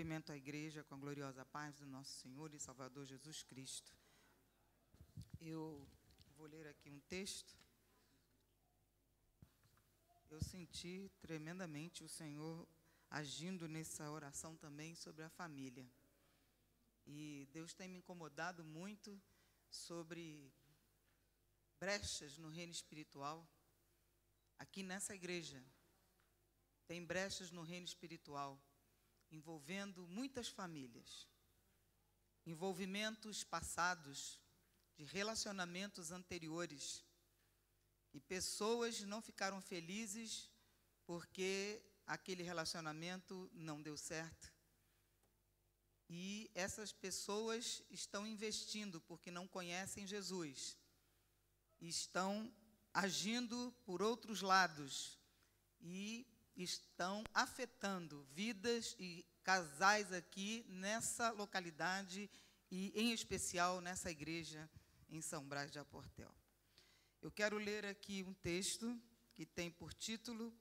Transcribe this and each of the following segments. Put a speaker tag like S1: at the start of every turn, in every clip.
S1: Cumprimento a igreja com a gloriosa paz do nosso Senhor e Salvador Jesus Cristo. Eu vou ler aqui um texto. Eu senti tremendamente o Senhor agindo nessa oração também sobre a família. E Deus tem me incomodado muito sobre brechas no reino espiritual. Aqui nessa igreja, tem brechas no reino espiritual, envolvendo muitas famílias, envolvimentos passados, de relacionamentos anteriores, e pessoas não ficaram felizes porque aquele relacionamento não deu certo. E essas pessoas estão investindo porque não conhecem Jesus, e estão agindo por outros lados, e estão afetando vidas e casais aqui nessa localidade e, em especial, nessa igreja em São Brás de Aportel. Eu quero ler aqui um texto que tem por título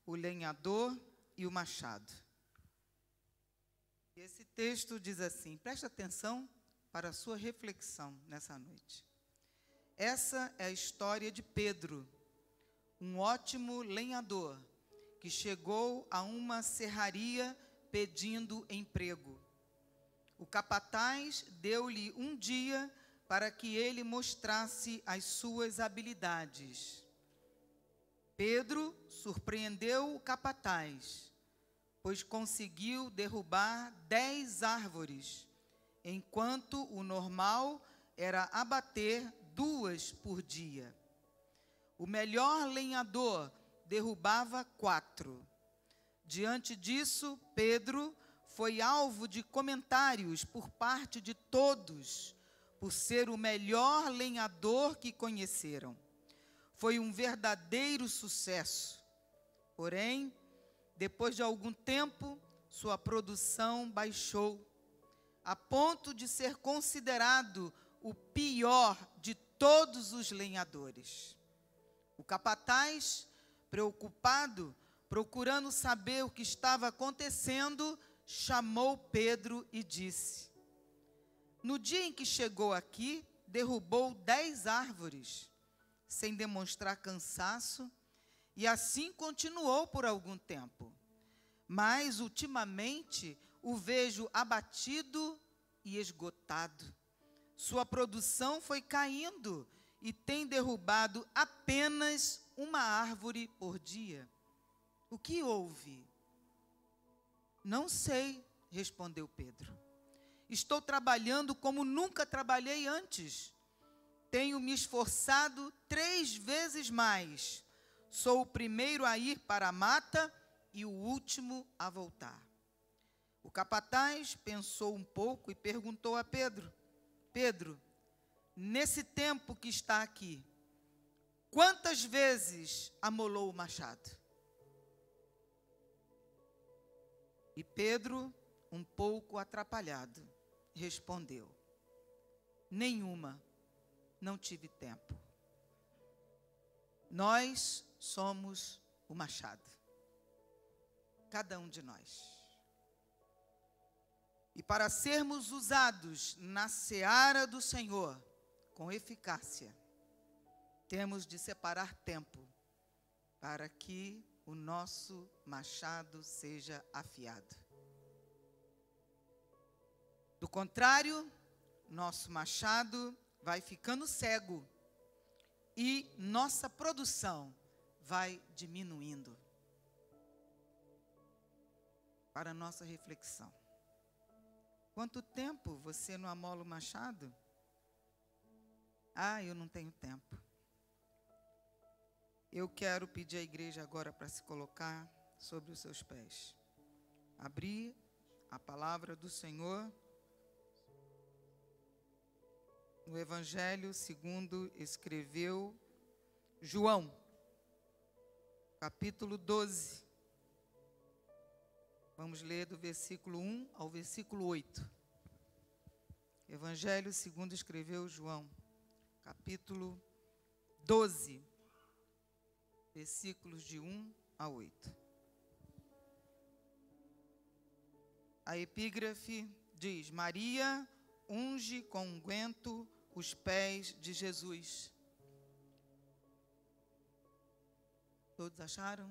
S1: O Lenhador e o Machado. Esse texto diz assim, preste atenção para a sua reflexão nessa noite. Essa é a história de Pedro, um ótimo lenhador, que chegou a uma serraria pedindo emprego. O capataz deu-lhe um dia para que ele mostrasse as suas habilidades. Pedro surpreendeu o capataz, pois conseguiu derrubar 10 árvores, enquanto o normal era abater 2 por dia. O melhor lenhador derrubava 4. Diante disso, Pedro foi alvo de comentários por parte de todos, por ser o melhor lenhador que conheceram. Foi um verdadeiro sucesso. Porém, depois de algum tempo, sua produção baixou, a ponto de ser considerado o pior de todos os lenhadores. O capataz, preocupado, procurando saber o que estava acontecendo, chamou Pedro e disse: no dia em que chegou aqui, derrubou 10 árvores, sem demonstrar cansaço, e assim continuou por algum tempo. Mas, ultimamente, o vejo abatido e esgotado. Sua produção foi caindo e tem derrubado apenas uma árvore por dia. O que houve? Não sei, respondeu Pedro. Estou trabalhando como nunca trabalhei antes. Tenho me esforçado 3 vezes mais. Sou o primeiro a ir para a mata e o último a voltar. O capataz pensou um pouco e perguntou a Pedro: Pedro, nesse tempo que está aqui, quantas vezes amolou o machado? E Pedro, um pouco atrapalhado, respondeu: nenhuma, não tive tempo. Nós somos o machado, cada um de nós. E para sermos usados na seara do Senhor com eficácia, temos de separar tempo para que o nosso machado seja afiado. Do contrário, nosso machado vai ficando cego e nossa produção vai diminuindo. Para nossa reflexão. Quanto tempo você não amola o machado? Ah, eu não tenho tempo. Eu quero pedir à igreja agora para se colocar sobre os seus pés. Abrir a palavra do Senhor no Evangelho segundo escreveu João, capítulo 12. Vamos ler do versículo 1 ao versículo 8. Evangelho segundo escreveu João, capítulo 12, versículos de 1 a 8. A epígrafe diz: Maria unge com unguento os pés de Jesus. Todos acharam?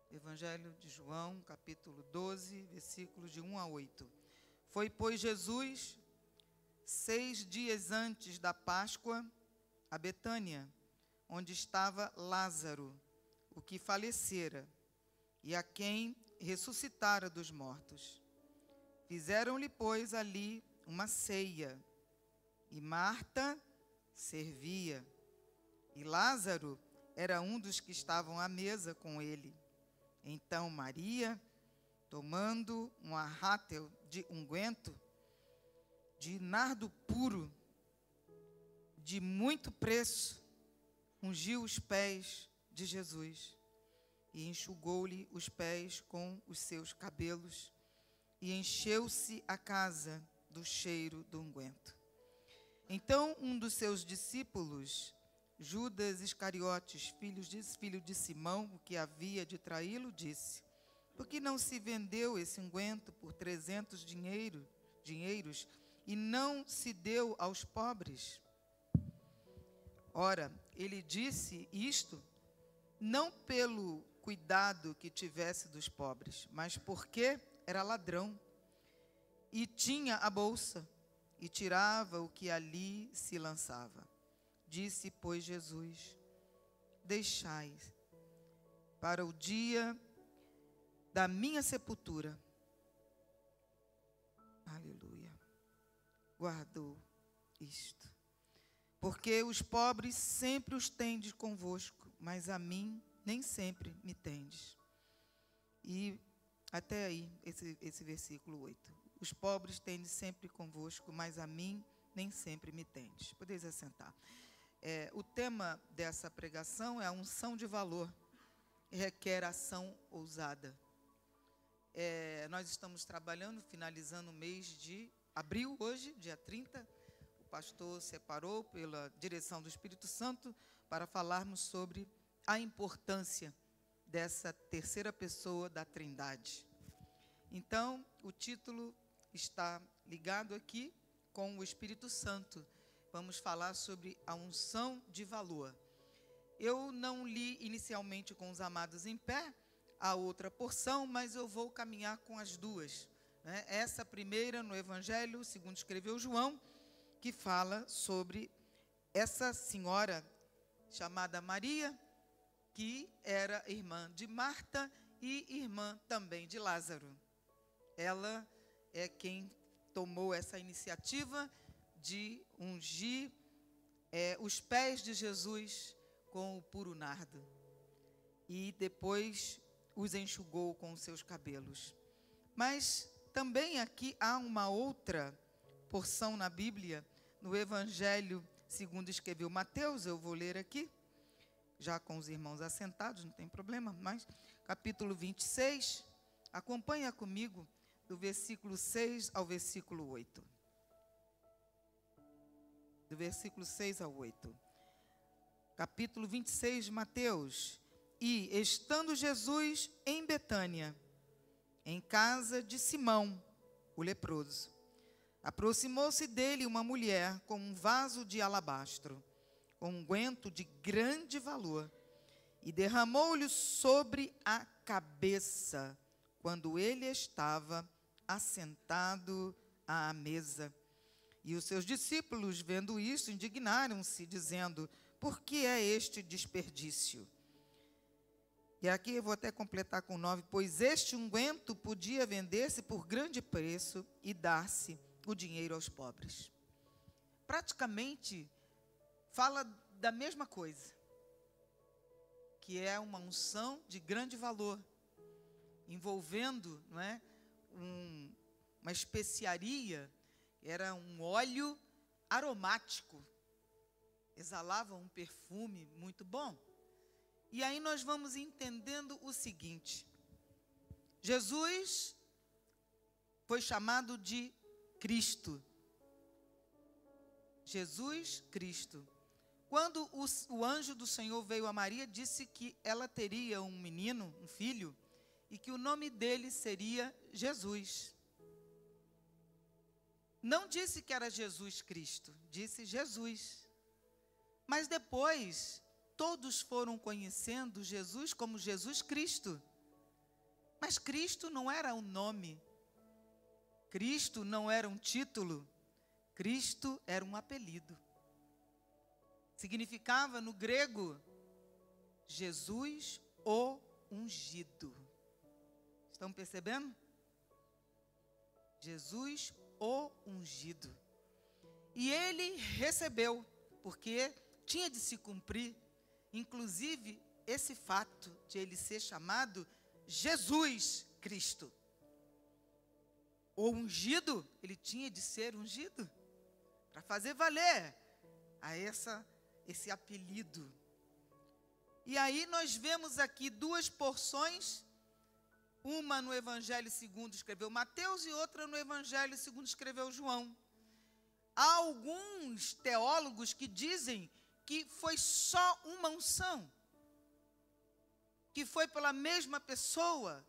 S1: Evangelho de João, capítulo 12, versículos de 1 a 8. Foi, pois, Jesus, 6 dias antes da Páscoa, a Betânia, onde estava Lázaro, o que falecera, e a quem ressuscitara dos mortos. Fizeram-lhe, pois, ali uma ceia, e Marta servia, e Lázaro era um dos que estavam à mesa com ele. Então Maria, tomando um arrátel de unguento, de nardo puro, de muito preço, ungiu os pés de Jesus e enxugou-lhe os pés com os seus cabelos, e encheu-se a casa do cheiro do unguento. Então um dos seus discípulos, Judas Iscariotes, filho de Simão, o que havia de traí-lo, disse: por que não se vendeu esse unguento por 300 dinheiros e não se deu aos pobres? Ora, ele disse isto não pelo cuidado que tivesse dos pobres, mas porque era ladrão e tinha a bolsa e tirava o que ali se lançava. Disse, pois, Jesus: deixai para o dia da minha sepultura. Aleluia. Guardou isto. Porque os pobres sempre os tendes convosco, mas a mim nem sempre me tendes. E até aí, esse versículo 8. Os pobres tendes sempre convosco, mas a mim nem sempre me tendes. Podeis assentar. O tema dessa pregação é a unção de valor, requer ação ousada. Nós estamos trabalhando, finalizando o mês de abril, hoje, dia 30. O pastor separou pela direção do Espírito Santo para falarmos sobre a importância dessa terceira pessoa da Trindade. Então, o título está ligado aqui com o Espírito Santo. Vamos falar sobre a unção de valor. Eu não li inicialmente com os amados em pé a outra porção, mas eu vou caminhar com as duas, né? Essa primeira no Evangelho, segundo escreveu João, que fala sobre essa senhora chamada Maria, que era irmã de Marta e irmã também de Lázaro. Ela é quem tomou essa iniciativa de ungir os pés de Jesus com o puro nardo, e depois os enxugou com os seus cabelos. Mas também aqui há uma outra porção na Bíblia, no Evangelho segundo escreveu Mateus, eu vou ler aqui, já com os irmãos assentados, não tem problema, mas capítulo 26, acompanha comigo, do versículo 6 ao versículo 8. Do versículo 6 ao 8. Capítulo 26 de Mateus. E, estando Jesus em Betânia, em casa de Simão, o leproso, aproximou-se dele uma mulher com um vaso de alabastro, com unguento de grande valor, e derramou-lhe sobre a cabeça, quando ele estava assentado à mesa. E os seus discípulos, vendo isso, indignaram-se, dizendo: por que é este desperdício? E aqui eu vou até completar com 9, pois este unguento podia vender-se por grande preço e dar-se o dinheiro aos pobres. Praticamente fala da mesma coisa, que é uma unção de grande valor, envolvendo, não é, uma especiaria, era um óleo aromático, exalava um perfume muito bom. E aí nós vamos entendendo o seguinte: Jesus foi chamado de Cristo. Jesus Cristo. Quando o anjo do Senhor veio a Maria, disse que ela teria um menino, um filho, e que o nome dele seria Jesus. Não disse que era Jesus Cristo, disse Jesus. Mas depois, todos foram conhecendo Jesus como Jesus Cristo. Mas Cristo não era um nome, Cristo não era um título, Cristo era um apelido. Significava no grego, Jesus o ungido. Estão percebendo? Jesus o ungido. E ele recebeu, porque tinha de se cumprir, inclusive, esse fato de ele ser chamado Jesus Cristo. O ungido, ele tinha de ser ungido, para fazer valer a esse apelido. E aí nós vemos aqui duas porções, uma no Evangelho segundo escreveu Mateus e outra no Evangelho segundo escreveu João. Há alguns teólogos que dizem que foi só uma unção, que foi pela mesma pessoa,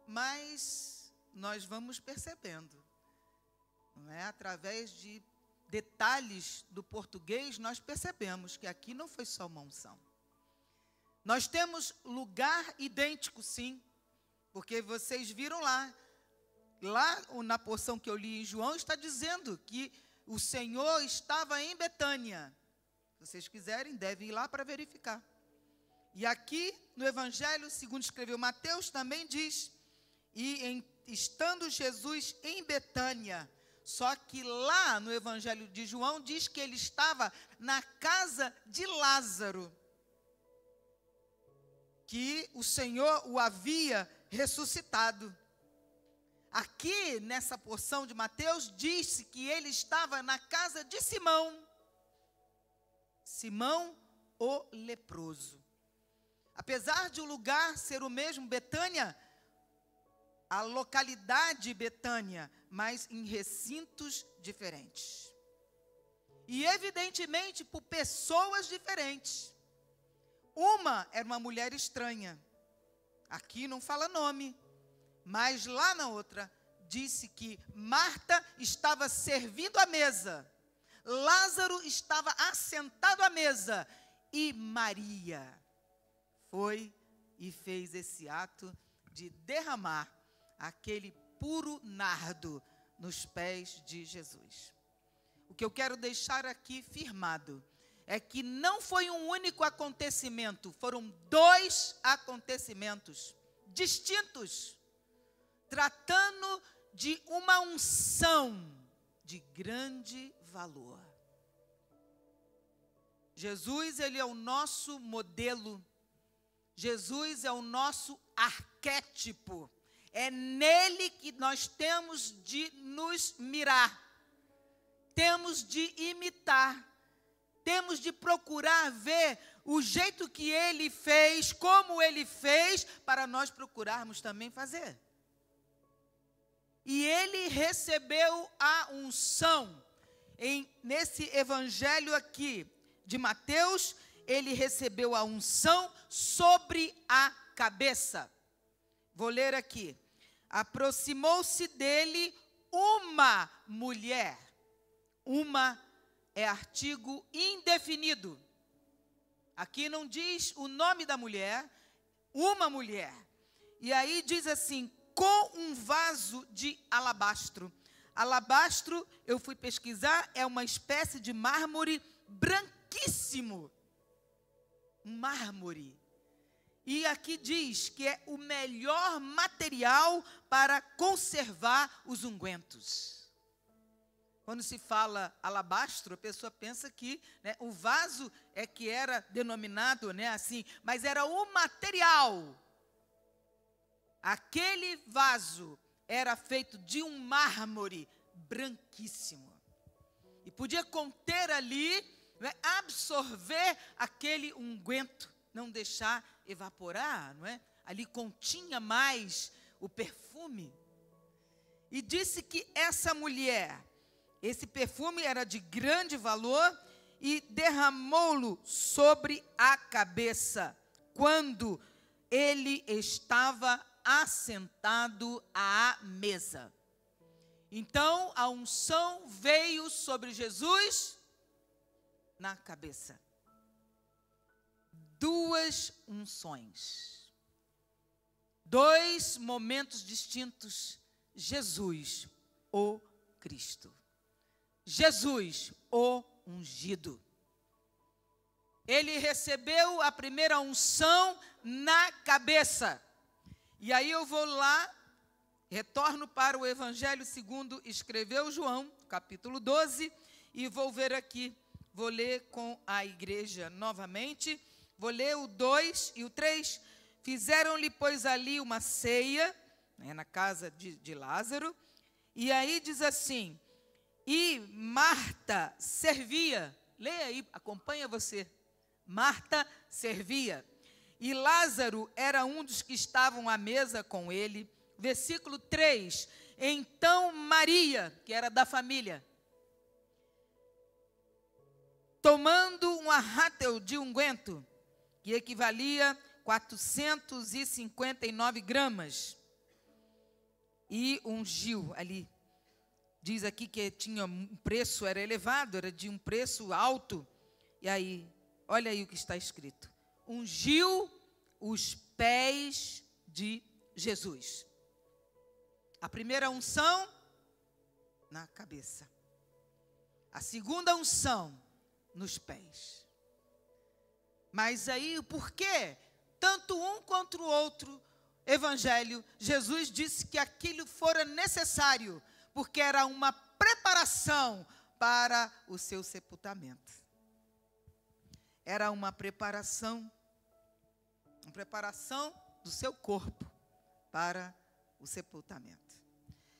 S1: mas nós vamos percebendo, não é? Através de detalhes do português, nós percebemos que aqui não foi só uma unção. Nós temos lugar idêntico, sim, porque vocês viram lá na porção que eu li em João, está dizendo que o Senhor estava em Betânia. Se vocês quiserem, devem ir lá para verificar. E aqui, no Evangelho, segundo escreveu Mateus, também diz, estando Jesus em Betânia, só que lá no Evangelho de João, diz que ele estava na casa de Lázaro, que o Senhor o havia ressuscitado. Aqui, nessa porção de Mateus, diz que ele estava na casa de Simão, Simão o leproso. Apesar de o lugar ser o mesmo, Betânia, a localidade Betânia, mas em recintos diferentes. E evidentemente por pessoas diferentes. Uma era uma mulher estranha. Aqui não fala nome, mas lá na outra disse que Marta estava servindo a mesa, Lázaro estava assentado à mesa e Maria foi e fez esse ato de derramar aquele puro nardo nos pés de Jesus. O que eu quero deixar aqui firmado é que não foi um único acontecimento, foram dois acontecimentos distintos, tratando de uma unção de grande valor. Jesus, ele é o nosso modelo, Jesus é o nosso arquétipo, é nele que nós temos de nos mirar, temos de imitar, temos de procurar ver o jeito que ele fez, como ele fez, para nós procurarmos também fazer. E ele recebeu a unção, nesse evangelho aqui de Mateus, ele recebeu a unção sobre a cabeça. Vou ler aqui. Aproximou-se dele uma mulher. Uma é artigo indefinido. Aqui não diz o nome da mulher, uma mulher. E aí diz assim, com um vaso de alabastro. Alabastro, eu fui pesquisar, é uma espécie de mármore branquíssimo. Um mármore. E aqui diz que é o melhor material para conservar os ungüentos. Quando se fala alabastro, a pessoa pensa que, né, o vaso é que era denominado, né, assim, mas era o material. Aquele vaso era feito de um mármore branquíssimo. E podia conter ali, né, absorver aquele unguento, não deixar evaporar, não é? Ali continha mais o perfume. E disse que essa mulher, esse perfume era de grande valor e derramou-lo sobre a cabeça, quando ele estava assentado à mesa. Então, a unção veio sobre Jesus na cabeça. Duas unções. Dois momentos distintos. Jesus, o Cristo. Jesus, o ungido. Ele recebeu a primeira unção na cabeça. E aí eu vou lá, retorno para o Evangelho segundo escreveu João, capítulo 12, e vou ver aqui, vou ler com a igreja novamente, vou ler o 2 e o 3. Fizeram-lhe, pois, ali uma ceia, na casa de Lázaro, e aí diz assim, e Marta servia, leia aí, acompanha você, Marta servia, e Lázaro era um dos que estavam à mesa com ele. Versículo 3, então Maria, que era da família, tomando um arrátel de unguento, que equivalia 459 gramas, e ungiu ali. Diz aqui que tinha um preço, era elevado, era de um preço alto. E aí, olha aí o que está escrito. Ungiu os pés de Jesus. A primeira unção, na cabeça. A segunda unção, nos pés. Mas aí, por quê? Tanto um quanto o outro evangelho, Jesus disse que aquilo fora necessário, porque era uma preparação para o seu sepultamento. Era uma preparação do seu corpo para o sepultamento.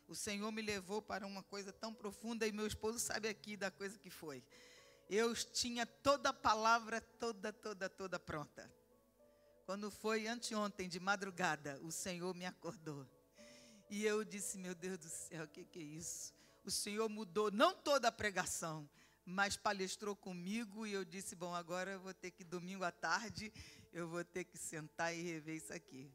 S1: O Senhor me levou para uma coisa tão profunda, e meu esposo sabe aqui da coisa que foi. Eu tinha toda a palavra, toda pronta. Quando foi anteontem, de madrugada, o Senhor me acordou. E eu disse, meu Deus do céu, o que é isso? O Senhor mudou, não toda a pregação, mas palestrou comigo, e eu disse, bom, agora eu vou ter que, domingo à tarde, eu vou ter que sentar e rever isso aqui.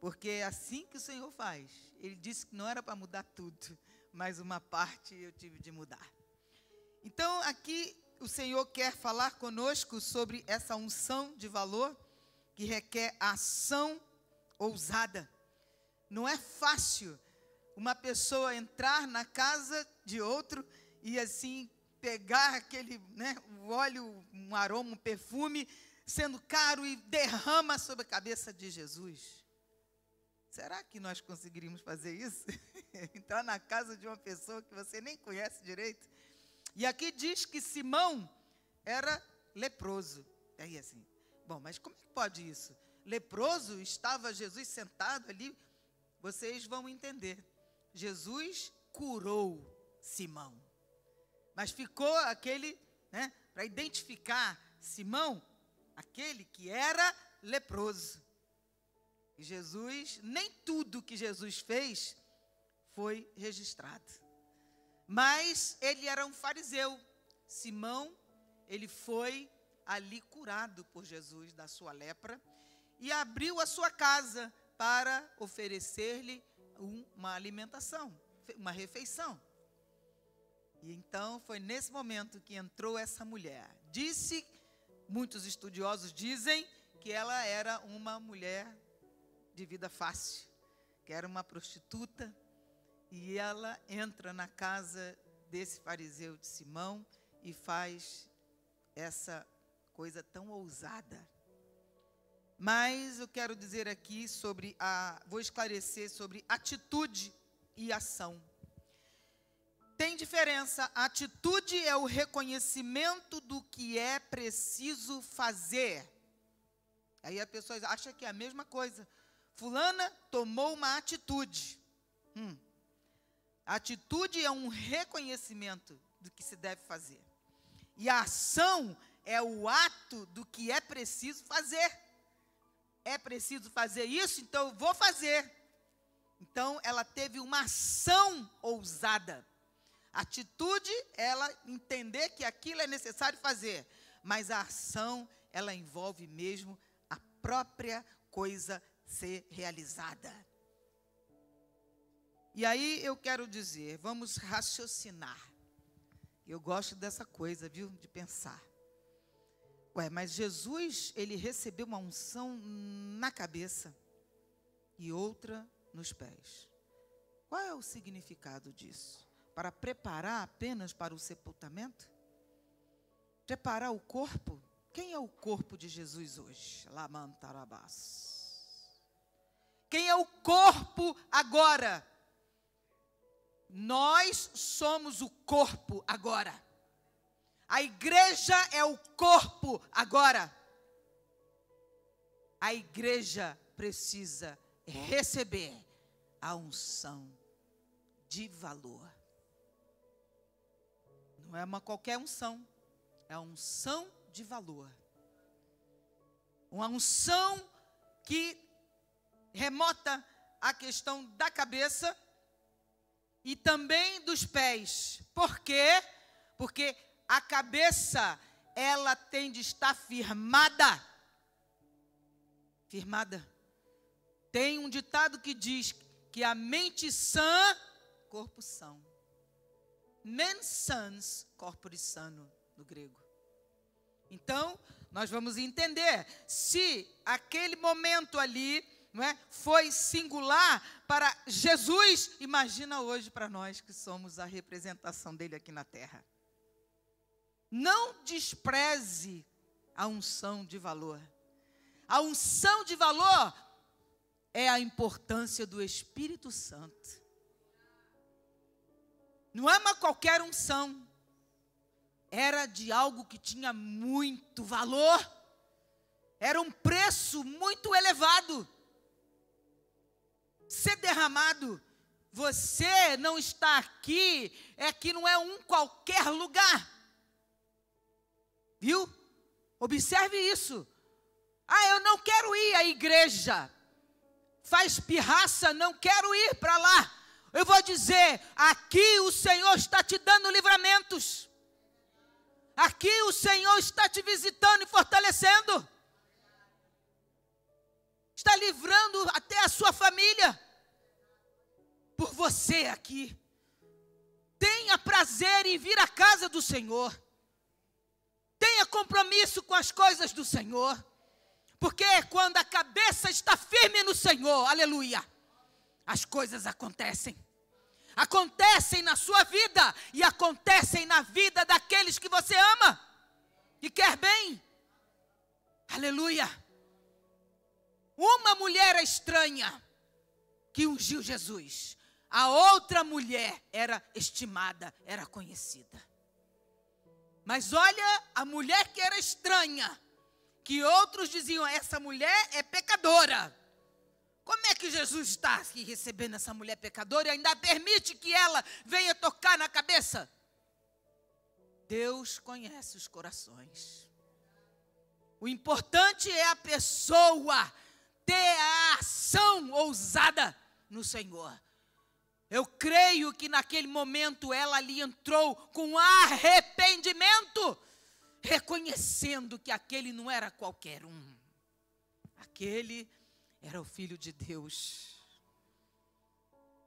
S1: Porque é assim que o Senhor faz. Ele disse que não era para mudar tudo, mas uma parte eu tive de mudar. Então, aqui o Senhor quer falar conosco sobre essa unção de valor, que requer ação ousada. Não é fácil uma pessoa entrar na casa de outro e assim pegar aquele, o óleo, um aroma, um perfume, sendo caro, e derrama sobre a cabeça de Jesus. Será que nós conseguiríamos fazer isso? Entrar na casa de uma pessoa que você nem conhece direito? E aqui diz que Simão era leproso. Aí assim, bom, mas como é que pode isso? Leproso, estava Jesus sentado ali, vocês vão entender. Jesus curou Simão. Mas ficou aquele, para identificar Simão, aquele que era leproso. E Jesus, nem tudo que Jesus fez foi registrado. Mas ele era um fariseu. Simão, ele foi ali curado por Jesus da sua lepra e abriu a sua casa para oferecer-lhe uma alimentação, uma refeição. E então foi nesse momento que entrou essa mulher. Muitos estudiosos dizem que ela era uma mulher de vida fácil, que era uma prostituta, e ela entra na casa desse fariseu de Simão e faz essa coisa tão ousada. Mas eu quero dizer aqui vou esclarecer sobre atitude e ação. Tem diferença. A atitude é o reconhecimento do que é preciso fazer. Aí a pessoa acha que é a mesma coisa. Fulana tomou uma atitude. Atitude é um reconhecimento do que se deve fazer. E a ação é o ato do que é preciso fazer. É preciso fazer isso, então eu vou fazer. Então, ela teve uma ação ousada. Atitude, ela entender que aquilo é necessário fazer. Mas a ação, ela envolve mesmo a própria coisa ser realizada. E aí eu quero dizer, vamos raciocinar. Eu gosto dessa coisa, viu, de pensar. Ué, mas Jesus, ele recebeu uma unção na cabeça e outra nos pés. Qual é o significado disso? Para preparar apenas para o sepultamento? Preparar o corpo? Quem é o corpo de Jesus hoje? Lamantarabás. Quem é o corpo agora? Nós somos o corpo agora. A igreja é o corpo agora. A igreja precisa receber a unção de valor. Não é uma qualquer unção, é a unção de valor. Uma unção que remota a questão da cabeça e também dos pés. Por quê? Porque a cabeça, ela tem de estar firmada. Firmada. Tem um ditado que diz que a mente sã, corpo são. Mens sans, corpore sano, no grego. Então, nós vamos entender, se aquele momento ali, não é, foi singular para Jesus, imagina hoje para nós que somos a representação dele aqui na terra. Não despreze a unção de valor. A unção de valor é a importância do Espírito Santo. Não é uma qualquer unção. Era de algo que tinha muito valor. Era um preço muito elevado. Ser derramado. Você não está aqui, é que não é um qualquer lugar. Viu? Observe isso. Ah, eu não quero ir à igreja. Faz pirraça, não quero ir para lá. Eu vou dizer, aqui o Senhor está te dando livramentos. Aqui o Senhor está te visitando e fortalecendo. Está livrando até a sua família. Por você aqui. Tenha prazer em vir à casa do Senhor. Tenha compromisso com as coisas do Senhor. Porque quando a cabeça está firme no Senhor, aleluia, as coisas acontecem. Acontecem na sua vida e acontecem na vida daqueles que você ama e quer bem. Aleluia. Uma mulher estranha que ungiu Jesus. A outra mulher era estimada, era conhecida. Mas olha, a mulher que era estranha, que outros diziam, essa mulher é pecadora. Como é que Jesus está aqui recebendo essa mulher pecadora e ainda permite que ela venha tocar na cabeça? Deus conhece os corações. O importante é a pessoa ter a ação ousada no Senhor. Eu creio que naquele momento ela ali entrou com arrependimento, reconhecendo que aquele não era qualquer um. Aquele era o Filho de Deus.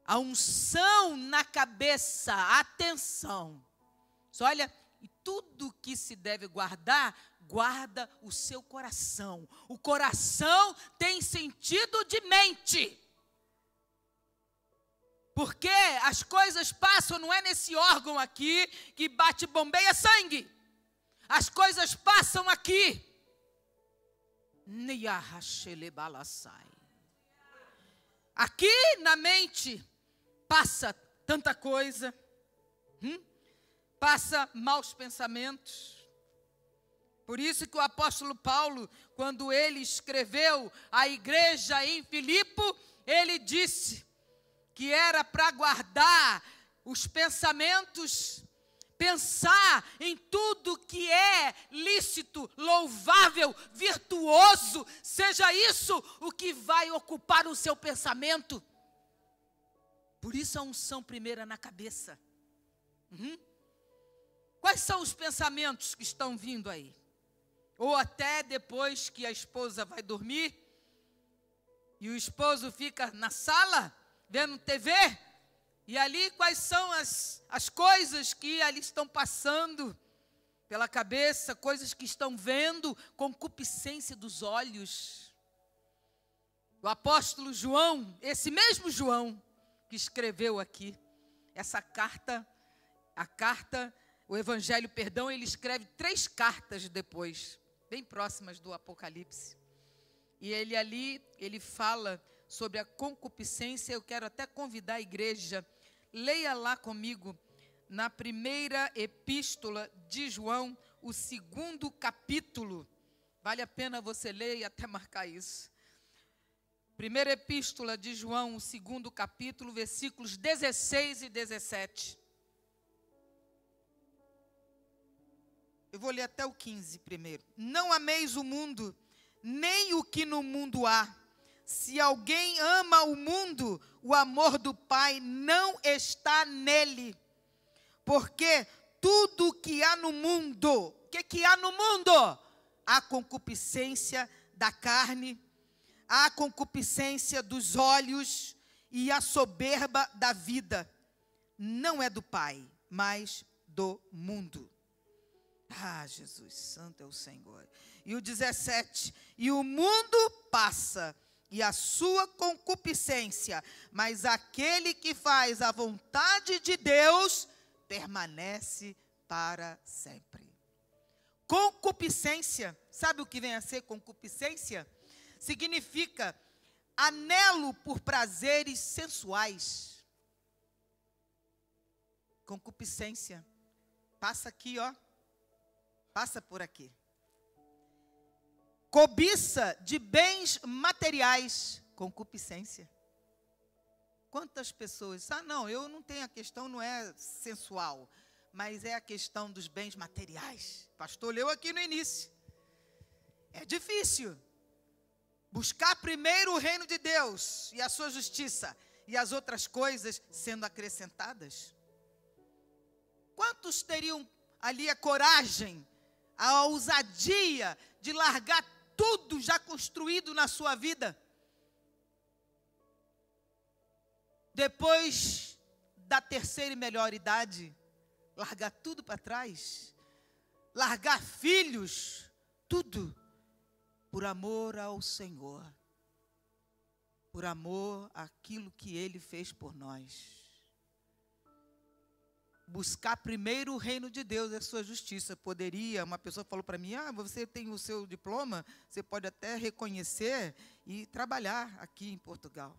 S1: A unção na cabeça, atenção. Olha, e tudo que se deve guardar, guarda o seu coração. O coração tem sentido de mente. Porque as coisas passam, não é nesse órgão aqui que bate, bombeia sangue. As coisas passam aqui. Aqui na mente passa tanta coisa. Passa maus pensamentos. Por isso que o apóstolo Paulo, quando ele escreveu à igreja em Filipe, ele disse que era para guardar os pensamentos, pensar em tudo que é lícito, louvável, virtuoso, seja isso o que vai ocupar o seu pensamento. Por isso a unção primeira na cabeça. Quais são os pensamentos que estão vindo aí? Ou até depois que a esposa vai dormir, e o esposo fica na sala, vendo TV, e ali quais são as coisas que ali estão passando pela cabeça, coisas que estão vendo, concupiscência dos olhos. O apóstolo João, esse mesmo João que escreveu aqui, essa carta, o evangelho, ele escreve 3 cartas depois, bem próximas do Apocalipse. E ele fala sobre a concupiscência. Eu quero até convidar a igreja, leia lá comigo, na primeira epístola de João, o 2º capítulo. Vale a pena você ler e até marcar isso. Primeira epístola de João, o 2º capítulo, versículos 16 e 17. Eu vou ler até o 15 primeiro. Não ameis o mundo, nem o que no mundo há. Se alguém ama o mundo, o amor do Pai não está nele. Porque tudo que há no mundo, o que há no mundo? A concupiscência da carne, a concupiscência dos olhos e a soberba da vida. Não é do Pai, mas do mundo. Ah, Jesus, santo é o Senhor. E o 17, e o mundo passa, e a sua concupiscência, mas aquele que faz a vontade de Deus, permanece para sempre. Concupiscência, sabe o que vem a ser concupiscência? Significa anelo por prazeres sensuais. Concupiscência, passa aqui, ó. Passa por aqui. Cobiça de bens materiais, concupiscência. Quantas pessoas, não, eu não tenho a questão, não é sensual, mas é a questão dos bens materiais. O pastor leu aqui no início. É difícil. Buscar primeiro o reino de Deus e a sua justiça, e as outras coisas sendo acrescentadas. Quantos teriam ali a coragem, a ousadia de largar tudo já construído na sua vida? Depois da terceira e melhor idade, largar tudo para trás, largar filhos, tudo, por amor ao Senhor, por amor àquilo que Ele fez por nós. Buscar primeiro o reino de Deus e a sua justiça. Poderia, uma pessoa falou para mim, você tem o seu diploma, você pode até reconhecer e trabalhar aqui em Portugal.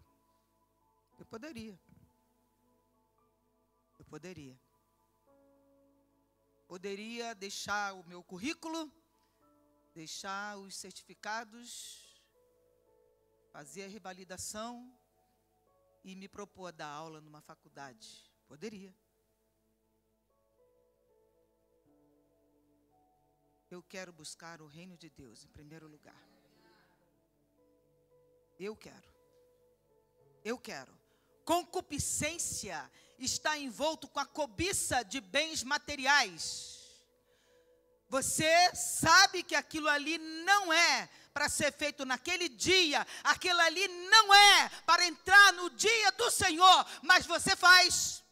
S1: Eu poderia. Poderia deixar o meu currículo, deixar os certificados, fazer a revalidação e me propor a dar aula numa faculdade. Poderia. Eu quero buscar o reino de Deus em primeiro lugar. Eu quero. Concupiscência está envolto com a cobiça de bens materiais. Você sabe que aquilo ali não é para ser feito naquele dia, aquilo ali não é para entrar no dia do Senhor, mas você faz.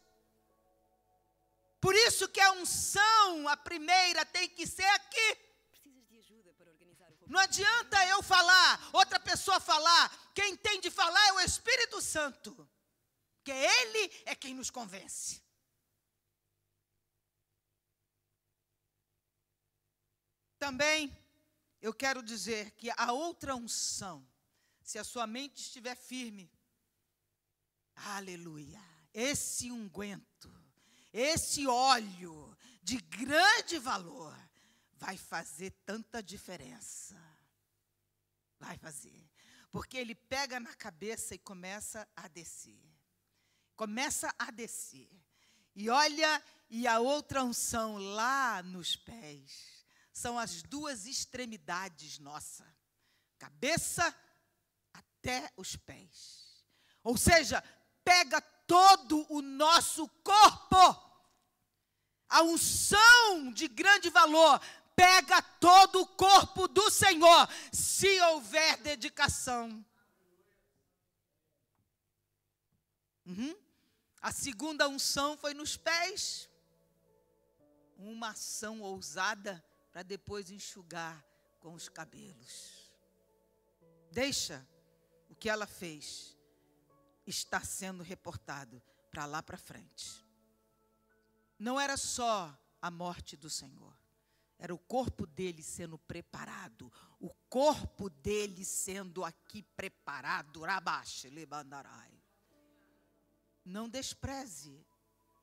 S1: Por isso que a unção, a primeira, tem que ser aqui.
S2: Precisas de ajuda para organizar o...
S1: Não adianta eu falar, outra pessoa falar. Quem tem de falar é o Espírito Santo. Porque Ele é quem nos convence. Também eu quero dizer que a outra unção, se a sua mente estiver firme, aleluia, esse unguento, esse óleo de grande valor vai fazer tanta diferença. Vai fazer. Porque ele pega na cabeça e começa a descer. E olha, e a outra unção lá nos pés. São as duas extremidades nossa. Cabeça até os pés. Ou seja, pega todo o nosso corpo. A unção de grande valor pega todo o corpo do Senhor, se houver dedicação. A segunda unção foi nos pés. Uma ação ousada para depois enxugar com os cabelos. Deixa o que ela fez está sendo reportado para lá para frente. Não era só a morte do Senhor. Era o corpo dele sendo preparado. O corpo dele sendo aqui preparado. Não despreze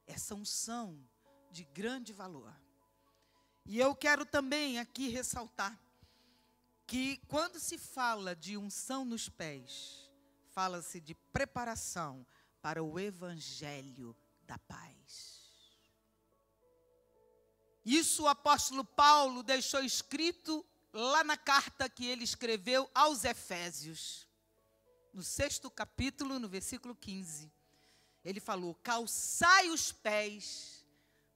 S1: essa unção de grande valor. E eu quero também aqui ressaltar que quando se fala de unção nos pés, fala-se de preparação para o evangelho da paz. Isso o apóstolo Paulo deixou escrito lá na carta que ele escreveu aos Efésios. No 6º capítulo, no versículo 15. Ele falou: calçai os pés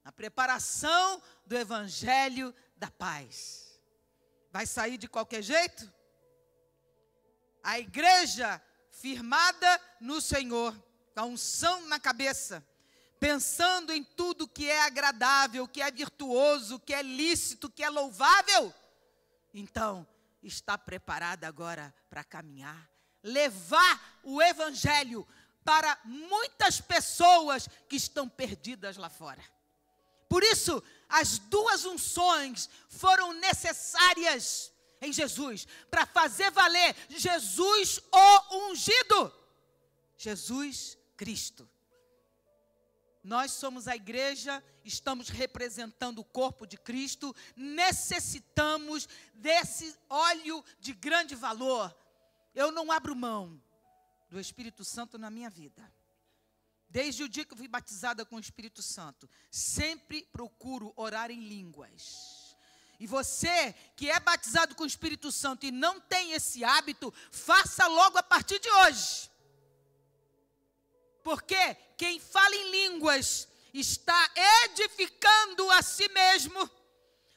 S1: na preparação do evangelho da paz. Vai sair de qualquer jeito? A igreja firmada no Senhor, a unção na cabeça, pensando em tudo que é agradável, que é virtuoso, que é lícito, que é louvável, então está preparada agora para caminhar, levar o evangelho para muitas pessoas que estão perdidas lá fora. Por isso, as duas unções foram necessárias em Jesus, para fazer valer Jesus o ungido, Jesus Cristo. Nós somos a igreja, estamos representando o corpo de Cristo, necessitamos desse óleo de grande valor. Eu não abro mão do Espírito Santo na minha vida. Desde o dia que eu fui batizada com o Espírito Santo, sempre procuro orar em línguas. E você que é batizado com o Espírito Santo e não tem esse hábito, faça logo a partir de hoje. Porque quem fala em línguas está edificando a si mesmo.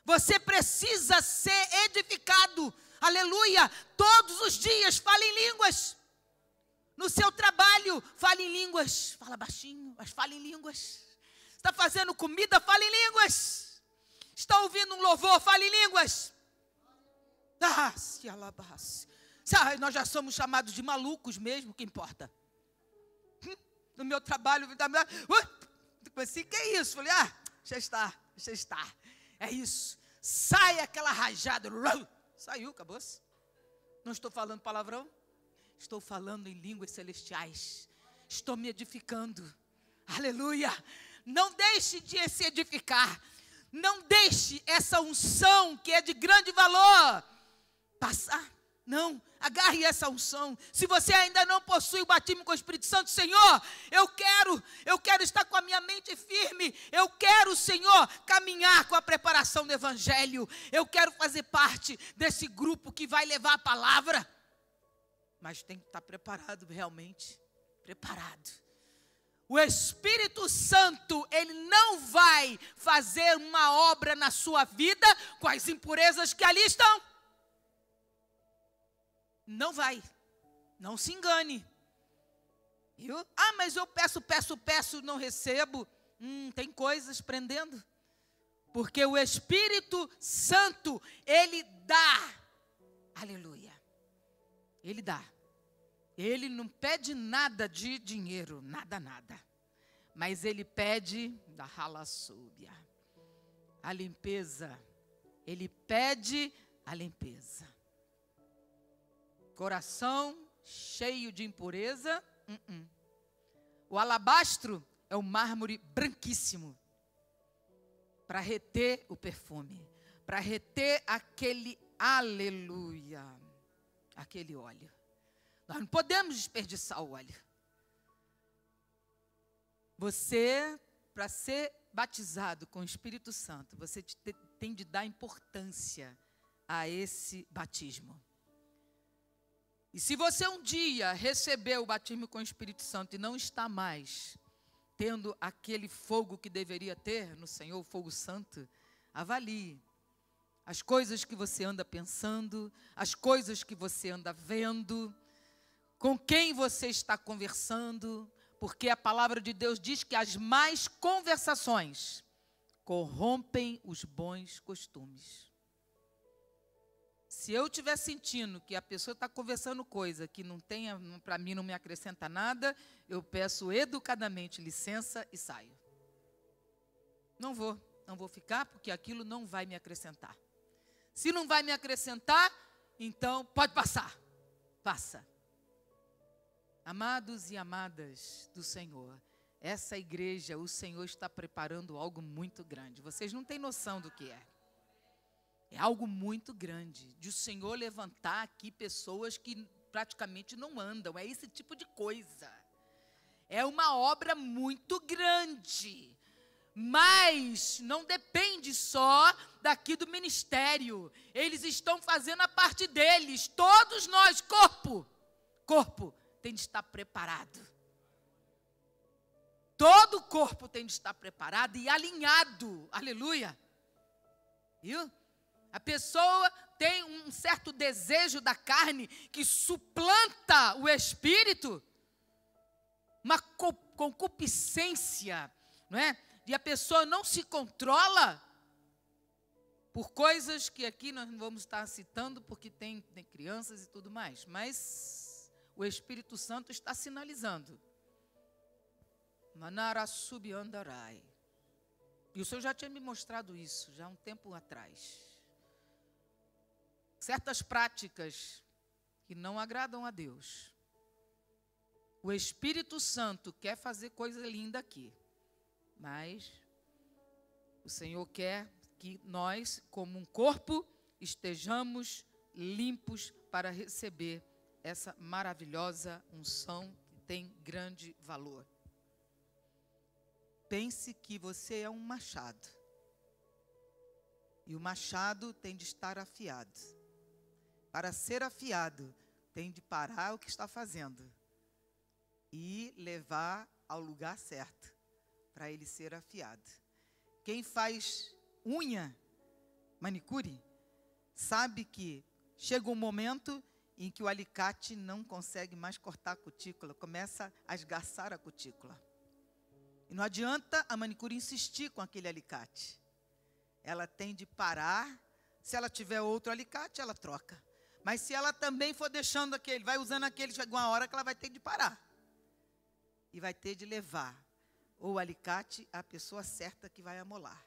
S1: Você precisa ser edificado. Aleluia! Todos os dias fale em línguas. No seu trabalho, fale em línguas. Fala baixinho, mas fale em línguas. Está fazendo comida, fale em línguas. Está ouvindo um louvor, fale em línguas. Se alabasse. Nós já somos chamados de malucos mesmo, o que importa? No meu trabalho, assim, que é isso? Falei, já está. É isso. Sai aquela rajada. Saiu, acabou-se. Não estou falando palavrão. Estou falando em línguas celestiais. Estou me edificando. Aleluia. Não deixe de se edificar. Não deixe essa unção que é de grande valor passar. Não, agarre essa unção. Se você ainda não possui o batismo com o Espírito Santo, Senhor, eu quero estar com a minha mente firme. Eu quero, Senhor, caminhar com a preparação do Evangelho. Eu quero fazer parte desse grupo que vai levar a palavra. Mas tem que estar preparado realmente, preparado. O Espírito Santo, ele não vai fazer uma obra na sua vida com as impurezas que ali estão. Não vai, não se engane. Mas eu peço, não recebo. Tem coisas prendendo. Porque o Espírito Santo, ele dá. Aleluia. Ele dá. Ele não pede nada de dinheiro, nada. Mas ele pede da ralaçúbia, a limpeza. Ele pede a limpeza. Coração cheio de impureza. O alabastro é o mármore branquíssimo. Para reter o perfume. Para reter aquele aleluia. Aquele óleo. Nós não podemos desperdiçar o óleo. Você, para ser batizado com o Espírito Santo, você tem de dar importância a esse batismo. E se você um dia recebeu o batismo com o Espírito Santo e não está mais tendo aquele fogo que deveria ter no Senhor, o fogo santo, avalie as coisas que você anda pensando, as coisas que você anda vendo, com quem você está conversando, Porque a palavra de Deus diz que as más conversações corrompem os bons costumes. Se eu estiver sentindo que a pessoa está conversando coisa que não tenha, para mim não me acrescenta nada, eu peço educadamente licença e saio. Não vou ficar, porque aquilo não vai me acrescentar. Se não vai me acrescentar, então pode passar. Passa. Amados e amadas do Senhor, essa igreja, o Senhor está preparando algo muito grande. Vocês não têm noção do que é. É algo muito grande, de o Senhor levantar aqui pessoas que praticamente não andam. É esse tipo de coisa. É uma obra muito grande. Mas não depende só daqui do ministério. Eles estão fazendo a parte deles. Todos nós, corpo, tem de estar preparado. Todo o corpo tem de estar preparado e alinhado. Aleluia. Viu? A pessoa tem um certo desejo da carne que suplanta o espírito. Uma concupiscência, não é? E a pessoa não se controla por coisas que aqui nós não vamos estar citando, porque tem crianças e tudo mais. Mas o Espírito Santo está sinalizando. Manarasubiandarai. E o Senhor já tinha me mostrado isso, já há um tempo atrás. Certas práticas que não agradam a Deus. O Espírito Santo quer fazer coisa linda aqui. Mas o Senhor quer que nós, como um corpo, estejamos limpos para receber essa maravilhosa unção que tem grande valor. Pense que você é um machado. E o machado tem de estar afiado. Para ser afiado, tem de parar o que está fazendo e levar ao lugar certo, para ele ser afiado. Quem faz unha, manicure, sabe que chega um momento em que o alicate não consegue mais cortar a cutícula, começa a esgarçar a cutícula. E não adianta a manicure insistir com aquele alicate. Ela tem de parar, se ela tiver outro alicate, ela troca. Mas se ela também for deixando aquele, vai usando aquele, chega uma hora que ela vai ter de parar. E vai ter de levar ou o alicate à pessoa certa que vai amolar.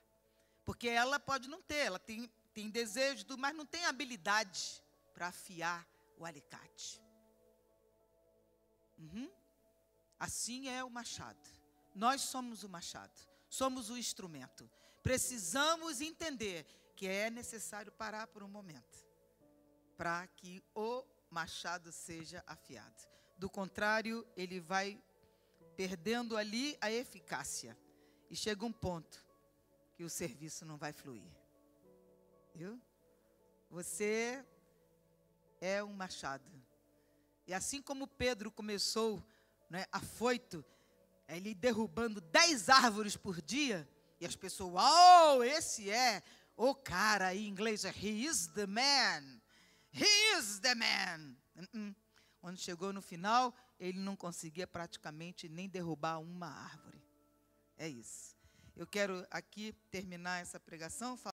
S1: Porque ela pode não ter, ela tem desejo, mas não tem habilidade para afiar o alicate. Assim é o machado. Nós somos o machado, somos o instrumento. Precisamos entender que é necessário parar por um momento, para que o machado seja afiado. Do contrário, ele vai perdendo ali a eficácia. E chega um ponto que o serviço não vai fluir. Viu? Você é um machado. E assim como Pedro começou, né, afoito, ele derrubando 10 árvores por dia, e as pessoas, uau, esse é o cara, em inglês é he is the man. He is the man. Quando chegou no final, ele não conseguia praticamente nem derrubar uma árvore. É isso. Eu quero aqui terminar essa pregação